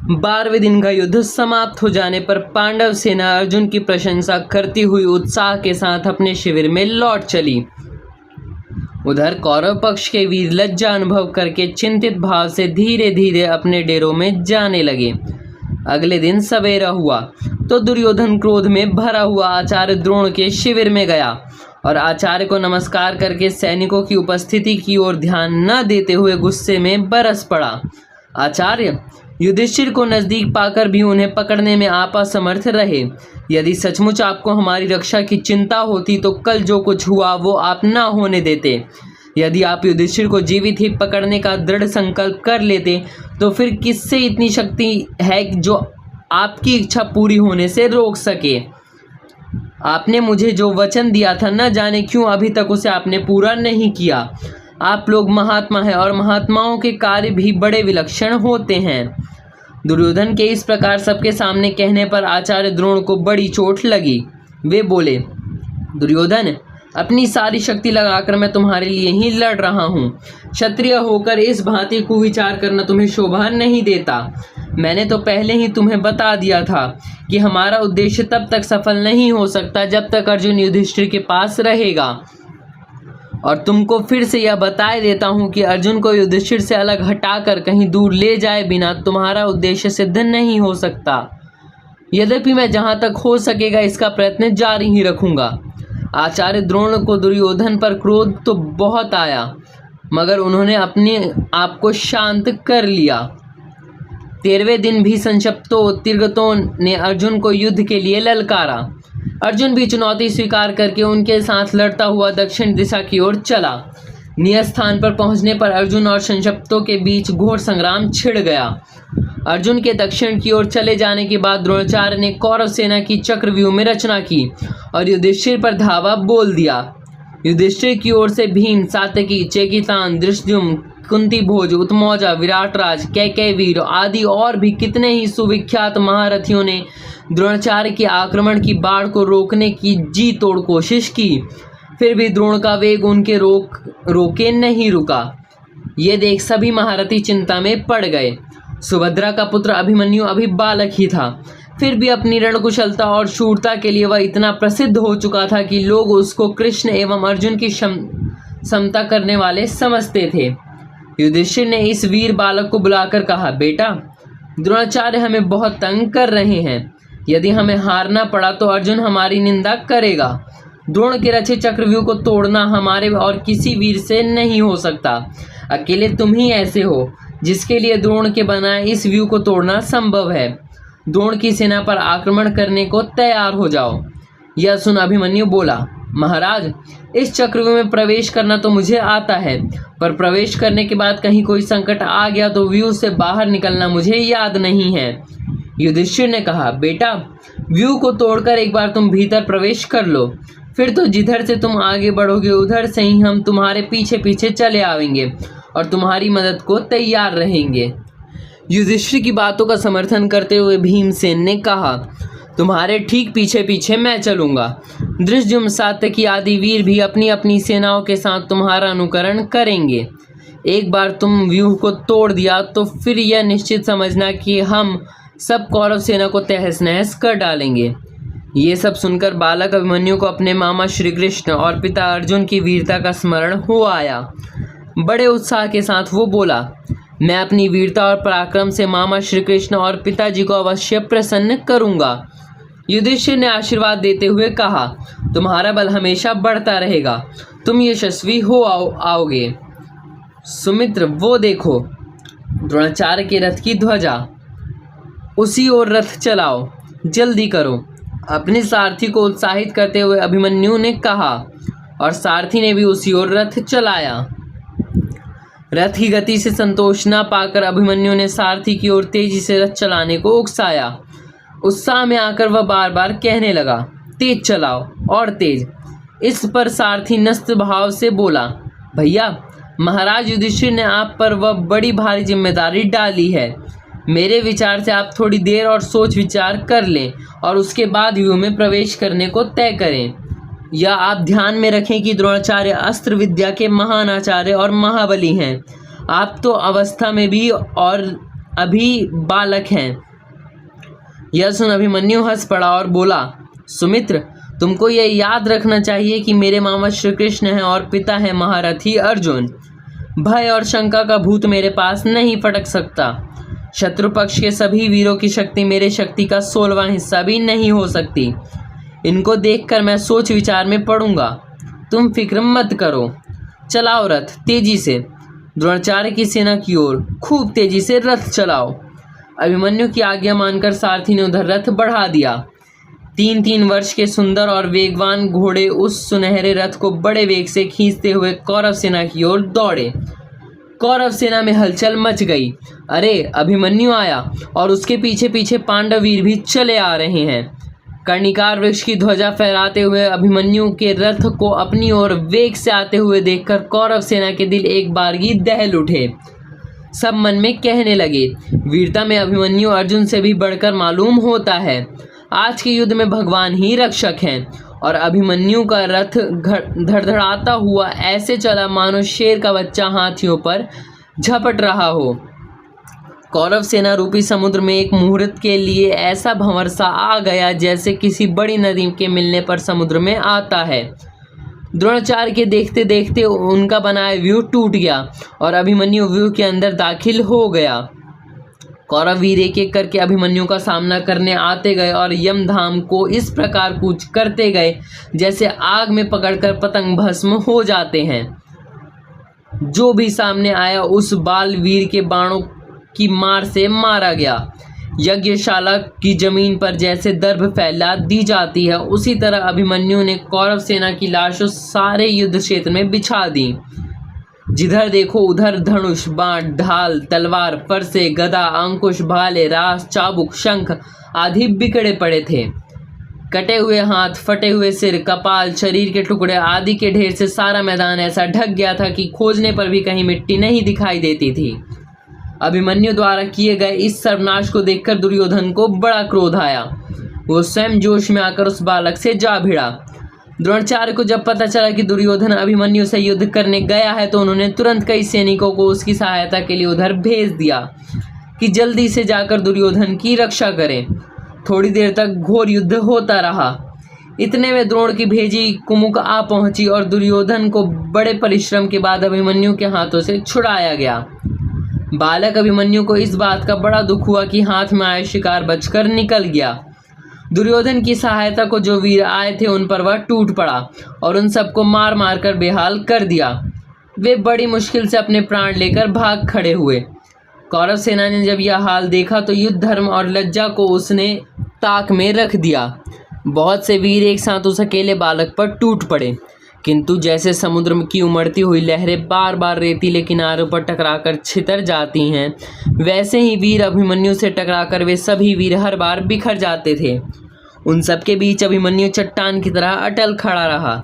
12वें दिन का युद्ध समाप्त हो जाने पर पांडव सेना अर्जुन की प्रशंसा करती हुई उत्साह के साथ अपने शिविर में लौट चली। उधर कौरव पक्ष के वीर लज्जा अनुभव करके चिंतित भाव से धीरे धीरे अपने डेरों में जाने लगे। अगले दिन सवेरा हुआ तो दुर्योधन क्रोध में भरा हुआ आचार्य द्रोण के शिविर में गया और आचार्य को नमस्कार करके सैनिकों की उपस्थिति की ओर ध्यान न देते हुए गुस्से में बरस पड़ा। आचार्य, युधिष्ठिर को नजदीक पाकर भी उन्हें पकड़ने में आप असमर्थ रहे। यदि सचमुच आपको हमारी रक्षा की चिंता होती तो कल जो कुछ हुआ वो आप न होने देते। यदि आप युधिष्ठिर को जीवित ही पकड़ने का दृढ़ संकल्प कर लेते तो फिर किससे इतनी शक्ति है जो आपकी इच्छा पूरी होने से रोक सके। आपने मुझे जो वचन दिया था न जाने क्यों अभी तक उसे आपने पूरा नहीं किया। आप लोग महात्मा हैं और महात्माओं के कार्य भी बड़े विलक्षण होते हैं। दुर्योधन के इस प्रकार सबके सामने कहने पर आचार्य द्रोण को बड़ी चोट लगी। वे बोले, दुर्योधन, अपनी सारी शक्ति लगाकर मैं तुम्हारे लिए ही लड़ रहा हूँ। क्षत्रिय होकर इस भांति कुविचार करना तुम्हें शोभा नहीं देता। मैंने तो पहले ही तुम्हें बता दिया था कि हमारा उद्देश्य तब तक सफल नहीं हो सकता जब तक अर्जुन युधिष्ठिर के पास रहेगा। और तुमको फिर से यह बताए देता हूँ कि अर्जुन को युधिष्ठिर से अलग हटाकर कहीं दूर ले जाए बिना तुम्हारा उद्देश्य सिद्ध नहीं हो सकता। यद्यपि मैं जहाँ तक हो सकेगा इसका प्रयत्न जारी ही रखूँगा। आचार्य द्रोण को दुर्योधन पर क्रोध तो बहुत आया, मगर उन्होंने अपने आप को शांत कर लिया। 13वें दिन भी संक्षिप्तो तीर्थों ने अर्जुन को युद्ध के लिए ललकारा। अर्जुन भी चुनौती स्वीकार करके उनके साथ लड़ता हुआ दक्षिण दिशा की ओर चला। नियत स्थान पर पहुंचने पर अर्जुन और संक्षिप्तों के बीच घोर संग्राम छिड़ गया। अर्जुन के दक्षिण की ओर चले जाने के बाद द्रोणाचार्य ने कौरव सेना की चक्रव्यूह में रचना की और युधिष्ठिर पर धावा बोल दिया। युधिष्ठिर की ओर से भीम, सात्यकी, चेकितान, धृष्टद्युम्न, कुंती भोज, उत्मौजा, विराटराज, कैकेयवीर आदि और भी कितने ही सुविख्यात महारथियों ने द्रोणाचार्य के आक्रमण की बाढ़ को रोकने की जी तोड़ कोशिश की। फिर भी द्रोण का वेग उनके रोके नहीं रुका। ये देख सभी महारथी चिंता में पड़ गए। सुभद्रा का पुत्र अभिमन्यु अभी बालक ही था, फिर भी अपनी रणकुशलता और शूरता के लिए वह इतना प्रसिद्ध हो चुका था कि लोग उसको कृष्ण एवं अर्जुन की समता करने वाले समझते थे। युधिष्ठिर ने इस वीर बालक को बुलाकर कहा, बेटा, द्रोणाचार्य हमें बहुत तंग कर रहे हैं। यदि हमें हारना पड़ा तो अर्जुन हमारी निंदा करेगा। द्रोण के रचे चक्रव्यूह को तोड़ना हमारे और किसी वीर से नहीं हो सकता। अकेले तुम ही ऐसे हो जिसके लिए द्रोण के बनाए इस व्यूह को तोड़ना संभव है। द्रोण की सेना पर आक्रमण करने को तैयार हो जाओ। यह सुन अभिमन्यु बोला, महाराज, इस चक्रव्यूह में प्रवेश करना तो मुझे आता है, पर प्रवेश करने के बाद कहीं कोई संकट आ गया तो व्यूह से बाहर निकलना मुझे याद नहीं है। युधिष्ठिर ने कहा, बेटा, व्यूह को तोड़कर एक बार तुम भीतर प्रवेश कर लो, फिर तो जिधर से तुम आगे बढ़ोगे उधर से ही हम तुम्हारे पीछे पीछे चले आएंगे और तुम्हारी मदद को तैयार रहेंगे। युधिष्ठिर की बातों का समर्थन करते हुए भीमसेन ने कहा, तुम्हारे ठीक पीछे पीछे मैं चलूंगा। धृष्टद्युम्न, सात्यकी आदि वीर भी अपनी अपनी सेनाओं के साथ तुम्हारा अनुकरण करेंगे। एक बार तुम व्यूह को तोड़ दिया तो फिर यह निश्चित समझना कि हम सब कौरव सेना को तहस नहस कर डालेंगे। ये सब सुनकर बालक अभिमन्यु को अपने मामा श्री कृष्ण और पिता अर्जुन की वीरता का स्मरण हो आया। बड़े उत्साह के साथ वो बोला, मैं अपनी वीरता और पराक्रम से मामा श्री कृष्ण और पिताजी को अवश्य प्रसन्न करूंगा। युधिष्ठिर ने आशीर्वाद देते हुए कहा, तुम्हारा बल हमेशा बढ़ता रहेगा, तुम यशस्वी हो आओगे। सुमित्र, वो देखो द्रोणाचार्य के रथ की ध्वजा, उसी ओर रथ चलाओ, जल्दी करो। अपने सारथी को उत्साहित करते हुए अभिमन्यु ने कहा और सारथी ने भी उसी ओर रथ चलाया। रथ की गति से संतोष न पाकर अभिमन्यु ने सारथी की ओर तेजी से रथ चलाने को उकसाया। उत्साह में आकर वह बार बार कहने लगा, तेज चलाओ और तेज। इस पर सारथी नस्त भाव से बोला, भैया, महाराज युधिष्ठिर ने आप पर वह बड़ी भारी जिम्मेदारी डाली है। मेरे विचार से आप थोड़ी देर और सोच विचार कर लें और उसके बाद व्यूह में प्रवेश करने को तय करें। यह आप ध्यान में रखें कि द्रोणाचार्य अस्त्र विद्या के महान आचार्य और महाबली हैं। आप तो अवस्था में भी और अभी बालक हैं। यह सुन अभिमन्यु हंस पड़ा और बोला, सुमित्र, तुमको यह याद रखना चाहिए कि मेरे मामा श्री कृष्ण हैं और पिता है महारथी अर्जुन। भय और शंका का भूत मेरे पास नहीं फटक सकता। शत्रु पक्ष के सभी वीरों की शक्ति मेरे शक्ति का 16वां हिस्सा भी नहीं हो सकती। इनको देखकर मैं सोच विचार में पड़ूंगा। तुम फिक्र मत करो, चलाओ रथ तेजी से। द्रोणाचार्य की सेना की ओर खूब तेजी से रथ चलाओ। अभिमन्यु की आज्ञा मानकर सारथी ने उधर रथ बढ़ा दिया। 3-3 वर्ष के सुंदर और वेगवान घोड़े उस सुनहरे रथ को बड़े वेग से खींचते हुए कौरव सेना की ओर दौड़े। कौरव सेना में हलचल मच गई। अरे, अभिमन्यु आया और उसके पीछे पीछे पांडव वीर भी चले आ रहे हैं। कर्णिकार वृक्ष की ध्वजा फहराते हुए अभिमन्यु के रथ को अपनी ओर वेग से आते हुए देखकर कौरव सेना के दिल एक बारगी दहल उठे। सब मन में कहने लगे, वीरता में अभिमन्यु अर्जुन से भी बढ़कर मालूम होता है। आज के युद्ध में भगवान ही रक्षक हैं। और अभिमन्यु का रथ धड़धड़ाता हुआ ऐसे चला मानो शेर का बच्चा हाथियों पर झपट रहा हो। कौरव सेना रूपी समुद्र में एक मुहूर्त के लिए ऐसा भंवर सा आ गया जैसे किसी बड़ी नदी के मिलने पर समुद्र में आता है। द्रोणाचार्य के देखते देखते उनका बनाया व्यूह टूट गया और अभिमन्यु व्यूह के अंदर दाखिल हो गया। कौरव वीर एक एक करके अभिमन्यु का सामना करने आते गए और यमधाम को इस प्रकार कूच करते गए जैसे आग में पकड़कर पतंग भस्म हो जाते हैं। जो भी सामने आया उस बाल वीर के बाणों की मार से मारा गया। यज्ञशाला की जमीन पर जैसे दर्भ फैला दी जाती है, उसी तरह अभिमन्यु ने कौरव सेना की लाशों सारे युद्ध क्षेत्र में बिछा दी। जिधर देखो उधर धनुष, बाण, ढाल, तलवार, फरसे, गदा, अंकुश, भाले, रास, चाबुक, शंख आदि बिखरे पड़े थे। कटे हुए हाथ, फटे हुए सिर, कपाल, शरीर के टुकड़े आदि के ढेर से सारा मैदान ऐसा ढक गया था कि खोजने पर भी कहीं मिट्टी नहीं दिखाई देती थी। अभिमन्यु द्वारा किए गए इस सर्वनाश को देखकर दुर्योधन को बड़ा क्रोध आया। वो स्वयं जोश में आकर उस बालक से जा भिड़ा। द्रोणाचार्य को जब पता चला कि दुर्योधन अभिमन्यु से युद्ध करने गया है तो उन्होंने तुरंत कई सैनिकों को उसकी सहायता के लिए उधर भेज दिया कि जल्दी से जाकर दुर्योधन की रक्षा करें। थोड़ी देर तक घोर युद्ध होता रहा। इतने में द्रोण की भेजी कुमुक आ पहुंची और दुर्योधन को बड़े परिश्रम के बाद अभिमन्यु के हाथों से छुड़ाया गया। बालक अभिमन्यु को इस बात का बड़ा दुख हुआ कि हाथ में आए शिकार बचकर निकल गया। दुर्योधन की सहायता को जो वीर आए थे उन पर वह टूट पड़ा और उन सबको मार मार कर बेहाल कर दिया। वे बड़ी मुश्किल से अपने प्राण लेकर भाग खड़े हुए। कौरव सेना ने जब यह हाल देखा तो युद्ध धर्म और लज्जा को उसने ताक में रख दिया। बहुत से वीर एक साथ उस अकेले बालक पर टूट पड़े, किंतु जैसे समुद्र की उमड़ती हुई लहरें बार बार रेतीले किनारों पर टकराकर छितर जाती हैं, वैसे ही वीर अभिमन्यु से टकराकर वे सभी वीर हर बार बिखर जाते थे। उन सबके बीच अभिमन्यु चट्टान की तरह अटल खड़ा रहा।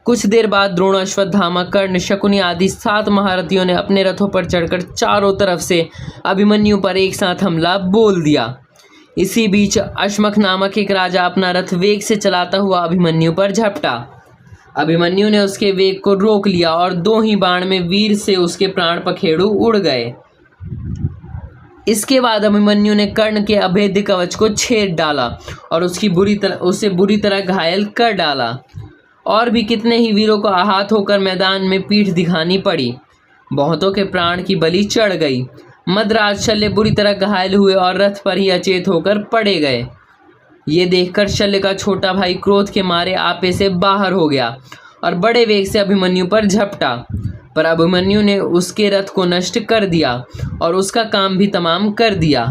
कुछ देर बाद द्रोण, अश्वत्थामा, कर्ण, शकुनी आदि 7 महारथियों ने अपने रथों पर चढ़कर चारों तरफ से अभिमन्यु पर एक साथ हमला बोल दिया। इसी बीच अश्मक नामक एक राजा अपना रथ वेग से चलाता हुआ अभिमन्यु पर झपटा। अभिमन्यु ने उसके वेग को रोक लिया और 2 ही बाण में वीर से उसके प्राण पखेरु उड़ गए। इसके बाद अभिमन्यु ने कर्ण के अभेद्य कवच को छेद डाला और उसे बुरी तरह घायल कर डाला। और भी कितने ही वीरों को आहत होकर मैदान में पीठ दिखानी पड़ी। बहुतों के प्राण की बलि चढ़ गई। मद्राज शल्य बुरी तरह घायल हुए और रथ पर ही अचेत होकर पड़े गए। ये देखकर शल्य का छोटा भाई क्रोध के मारे आपे से बाहर हो गया और बड़े वेग से अभिमन्यु पर झपटा, पर अभिमन्यु ने उसके रथ को नष्ट कर दिया और उसका काम भी तमाम कर दिया।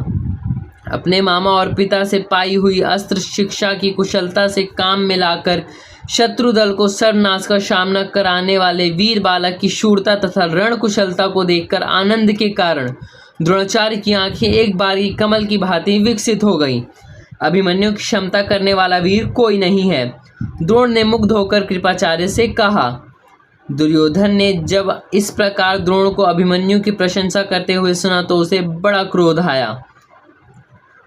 अपने मामा और पिता से पाई हुई अस्त्र शिक्षा की कुशलता से काम में लाकर शत्रु दल को सर्वनाश का सामना कराने वाले वीर बालक की शूरता तथा रण कुशलता को देखकर आनंद के कारण द्रोणाचार्य की आंखें एक बारी कमल की भांति विकसित हो गईं। अभिमन्यु की क्षमता करने वाला वीर कोई नहीं है। द्रोण ने मुग्ध होकर कृपाचार्य से कहा। दुर्योधन ने जब इस प्रकार द्रोण को अभिमन्यु की प्रशंसा करते हुए सुना तो उसे बड़ा क्रोध आया।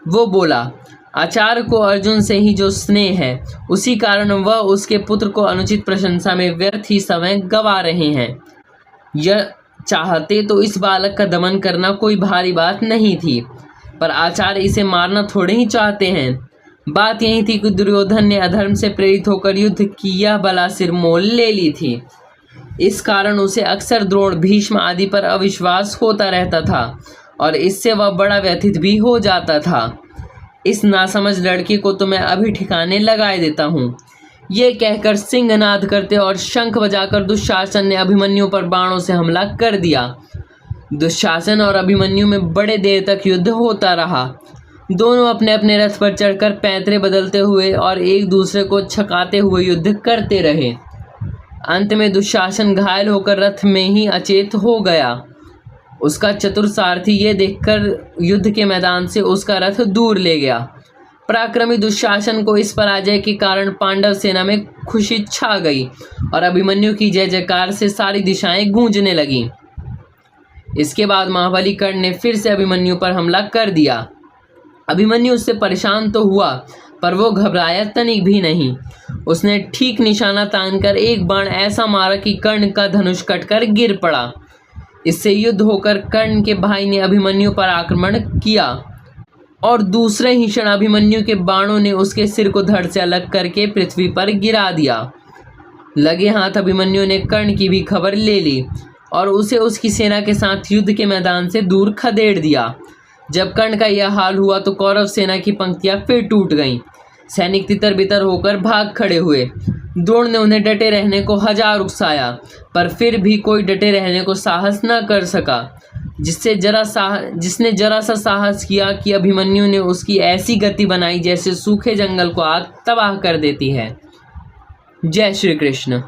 वो बोला, आचार्य को अर्जुन से ही जो स्नेह है, उसी कारण वह उसके पुत्र को अनुचित प्रशंसा में व्यर्थ ही समय गवा रहे हैं। यह चाहते तो इस बालक का दमन करना कोई भारी बात नहीं थी, पर आचार्य इसे मारना थोड़े ही चाहते हैं। बात यही थी कि दुर्योधन ने अधर्म से प्रेरित होकर युद्ध की यह बला सिरमौर ले ली थी। इस कारण उसे अक्सर द्रोण, भीष्म आदि पर अविश्वास होता रहता था और इससे वह बड़ा व्यथित भी हो जाता था। इस नासमझ लड़के को तो मैं अभी ठिकाने लगाए देता हूँ। ये कहकर सिंहनाद करते और शंख बजाकर दुशासन ने अभिमन्यु पर बाणों से हमला कर दिया। दुशासन और अभिमन्यु में बड़े देर तक युद्ध होता रहा। दोनों अपने अपने रथ पर चढ़कर पैंतरे बदलते हुए और एक दूसरे को छकाते हुए युद्ध करते रहे। अंत में दुशासन घायल होकर रथ में ही अचेत हो गया। उसका चतुर सारथी ये देखकर युद्ध के मैदान से उसका रथ दूर ले गया। पराक्रमी दुशासन को इस पराजय के कारण पांडव सेना में खुशी छा गई और अभिमन्यु की जय जयकार से सारी दिशाएं गूंजने लगीं। इसके बाद महाबली कर्ण ने फिर से अभिमन्यु पर हमला कर दिया। अभिमन्यु उससे परेशान तो हुआ, पर वो घबराया तनिक भी नहीं। उसने ठीक निशाना तानकर एक बाण ऐसा मारा कि कर्ण का धनुष कटकर गिर पड़ा। इससे युद्ध होकर कर्ण के भाई ने अभिमन्यु पर आक्रमण किया और दूसरे ही क्षण अभिमन्यु के बाणों ने उसके सिर को धड़ से अलग करके पृथ्वी पर गिरा दिया। लगे हाथ अभिमन्यु ने कर्ण की भी खबर ले ली और उसे उसकी सेना के साथ युद्ध के मैदान से दूर खदेड़ दिया। जब कर्ण का यह हाल हुआ तो कौरव सेना की पंक्तियां फिर टूट गईं। सैनिक तितर बितर होकर भाग खड़े हुए। द्रोण ने उन्हें डटे रहने को हजार उकसाया, पर फिर भी कोई डटे रहने को साहस न कर सका। जिसने जरा सा साहस किया कि अभिमन्यु ने उसकी ऐसी गति बनाई जैसे सूखे जंगल को आग तबाह कर देती है। जय श्री कृष्ण।